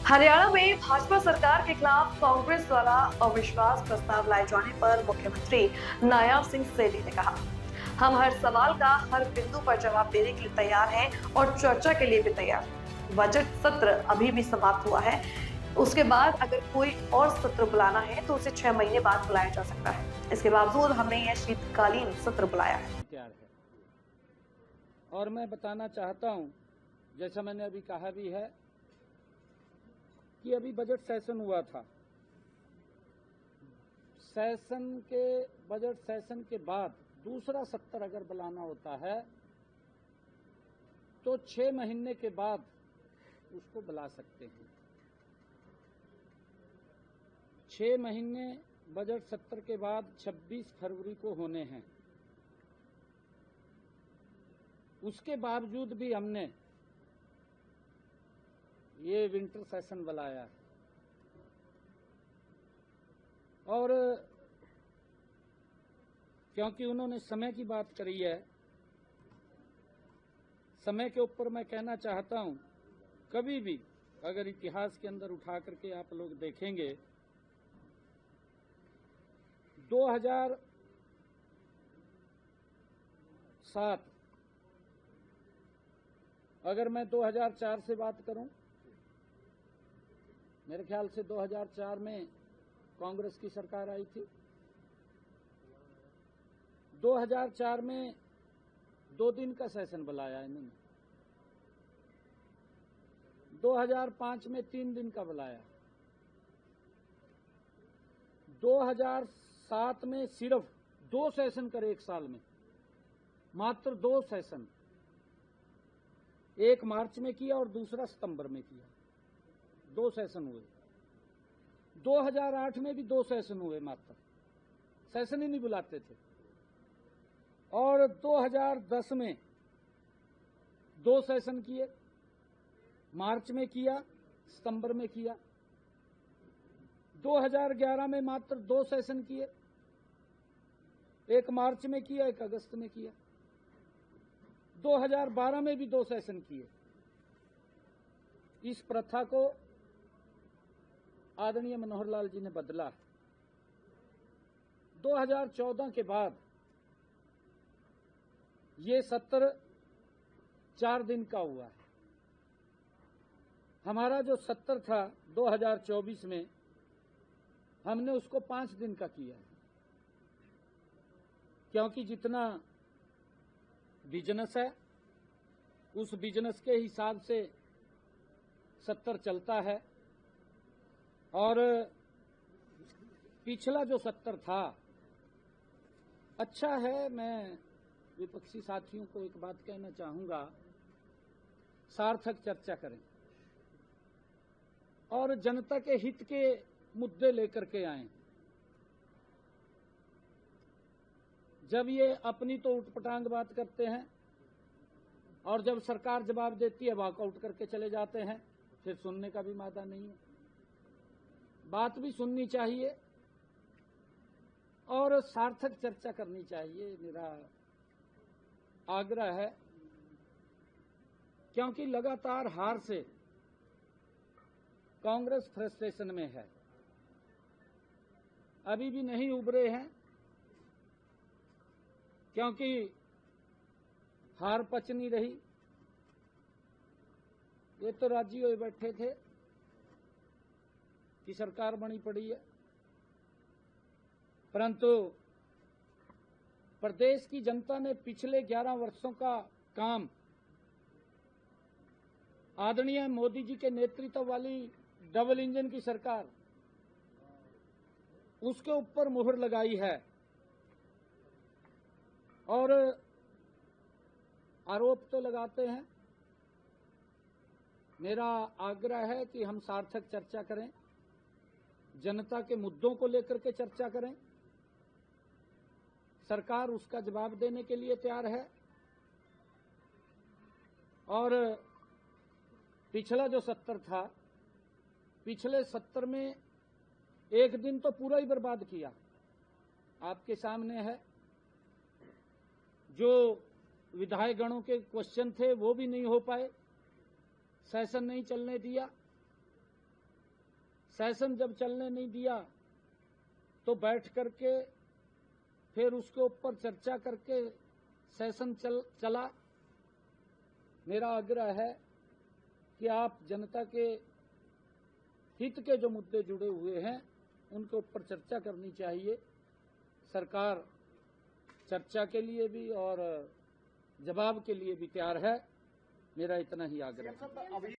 हरियाणा में भाजपा सरकार के खिलाफ कांग्रेस द्वारा अविश्वास प्रस्ताव लाए जाने पर मुख्यमंत्री नायब सिंह सैनी ने कहा, हम हर सवाल का हर बिंदु पर जवाब देने के लिए तैयार हैं और चर्चा के लिए भी तैयार। बजट सत्र अभी भी समाप्त हुआ है, उसके बाद अगर कोई और सत्र बुलाना है तो उसे 6 महीने बाद बुलाया जा सकता है। इसके बावजूद हमने यह शीतकालीन सत्र बुलाया है। और मैं बताना चाहता हूं, जैसा मैंने अभी कहा भी है कि अभी बजट सेशन हुआ था। बजट सेशन के बाद दूसरा सत्र अगर बुलाना होता है तो 6 महीने के बाद उसको बुला सकते हैं। 6 महीने बजट सत्र के बाद 26 फरवरी को होने हैं। उसके बावजूद भी हमने ये विंटर सेशन बुलाया है। और क्योंकि उन्होंने समय की बात करी है, समय के ऊपर मैं कहना चाहता हूं, कभी भी अगर इतिहास के अंदर उठा करके आप लोग देखेंगे 2007, अगर मैं 2004 से बात करूं, मेरे ख्याल से 2004 में कांग्रेस की सरकार आई थी। 2004 में 2 दिन का सेशन बुलाया इन्होंने। 2005 में 3 दिन का बुलाया। 2007 में सिर्फ 2 सेशन करे एक साल में, मात्र 2 सेशन, एक मार्च में किया और दूसरा सितंबर में किया। 2 सेशन हुए। 2008 में भी 2 सेशन हुए, मात्र सेशन ही नहीं बुलाते थे। और 2010 में 2 सेशन किए, मार्च में किया, सितंबर में किया। 2011 में मात्र 2 सेशन किए, एक मार्च में किया, एक अगस्त में किया। 2012 में भी 2 सेशन किए। इस प्रथा को आदरणीय मनोहर लाल जी ने बदला। 2014 के बाद ये सत्र 4 दिन का हुआ है। हमारा जो सत्र था 2024 में, हमने उसको 5 दिन का किया है, क्योंकि जितना बिजनेस है उस बिजनेस के हिसाब से सत्र चलता है। और पिछला जो सत्र था अच्छा है। मैं विपक्षी साथियों को एक बात कहना चाहूंगा, सार्थक चर्चा करें और जनता के हित के मुद्दे लेकर के आएं। जब ये अपनी तो उटपटांग बात करते हैं और जब सरकार जवाब देती है वॉकआउट करके चले जाते हैं, फिर सुनने का भी मादा नहीं है। बात भी सुननी चाहिए और सार्थक चर्चा करनी चाहिए, मेरा आग्रह है। क्योंकि लगातार हार से कांग्रेस फ्रस्ट्रेशन में है, अभी भी नहीं उभरे हैं, क्योंकि हार पच नहीं रही। ये तो राजी हुए बैठे थे कि सरकार बनी पड़ी है, परंतु प्रदेश की जनता ने पिछले 11 वर्षों का काम आदरणीय मोदी जी के नेतृत्व वाली डबल इंजन की सरकार, उसके ऊपर मुहर लगाई है। और आरोप तो लगाते हैं, मेरा आग्रह है कि हम सार्थक चर्चा करें, जनता के मुद्दों को लेकर के चर्चा करें। सरकार उसका जवाब देने के लिए तैयार है। और पिछला जो सत्र था, पिछले सत्र में एक दिन तो पूरा ही बर्बाद किया। आपके सामने है जो विधायकगणों के क्वेश्चन थे वो भी नहीं हो पाए, सेशन नहीं चलने दिया। सेशन जब चलने नहीं दिया तो बैठ करके फिर उसके ऊपर चर्चा करके सेशन चला। मेरा आग्रह है कि आप जनता के हित के जो मुद्दे जुड़े हुए हैं उनके ऊपर चर्चा करनी चाहिए। सरकार चर्चा के लिए भी और जवाब के लिए भी तैयार है। मेरा इतना ही आग्रह है।